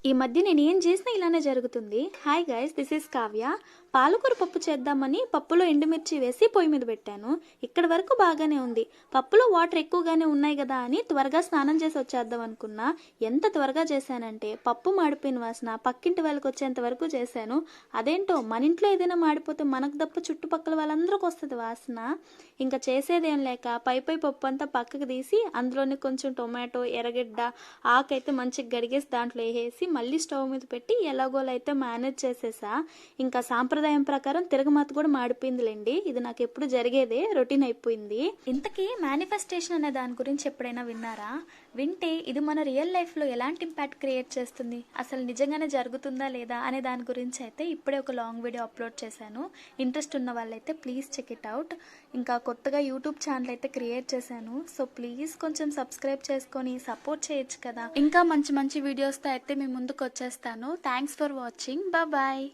ఈ మధ్య నేనేం చేసినా ఇలానే జరుగుతుంది. Hi guys, this is Kavya. పాలకూర పప్పు చేద్దామని పప్పులో ఎండుమిర్చి వేసి పొయ్యి మీద పెట్టాను. ఇక్కడి వరకు బాగానే ఉంది. పప్పులో వాటర్ ఎక్కువగానే ఉన్నాయి కదా అని త్వరగా స్నానం చేసి వచ్చేద్దాం అనుకున్నా. ఎంత త్వరగా చేశానంటే పప్పు మాడిపోయిన వాసన పక్కింటి వాళ్ళకి వచ్చేంత వరకు చేశాను. అదేంటో మన ఇంట్లో ఏదైనా మాడిపోతే మనకు తప్ప చుట్టుపక్కల వాళ్ళందరికీ వస్తుంది వాసన. ఇంకా చేసేదేం లేక పై పప్పు అంతా పక్కకు తీసి అందులోనే కొంచెం టొమాటో, ఎర్రగడ్డ, ఆకైతే మంచిగా గడిగేసి దాంట్లో వేసేసి మళ్ళీ స్టవ్ మీద పెట్టి ఎలాగోలా అయితే మేనేజ్ చేసేసా. ఇంకా సాంప్రదాయం ప్రకారం తిరగమాత కూడా మాడిపోయిందిలేండి. ఇది నాకు ఎప్పుడు జరిగేదే, రొటీన్ అయిపోయింది. ఇంతకీ మేనిఫెస్టేషన్ అనే దాని గురించి ఎప్పుడైనా విన్నారా? వింటే ఇది మన రియల్ లైఫ్లో ఎలాంటి ఇంపాక్ట్ క్రియేట్ చేస్తుంది, అసలు నిజంగానే జరుగుతుందా లేదా అనే దాని గురించి అయితే ఇప్పుడే ఒక లాంగ్ వీడియో అప్లోడ్ చేశాను. ఇంట్రెస్ట్ ఉన్న వాళ్ళైతే ప్లీజ్ చెక్ ఇట్ అవుట్. ఇంకా కొత్తగా యూట్యూబ్ ఛానల్ అయితే క్రియేట్ చేశాను. సో ప్లీజ్ కొంచెం సబ్స్క్రైబ్ చేసుకొని సపోర్ట్ చేయొచ్చు కదా. ఇంకా మంచి మంచి వీడియోస్తో అయితే మీ ముందుకు వచ్చేస్తాను. Thanks for watching. బాయ్.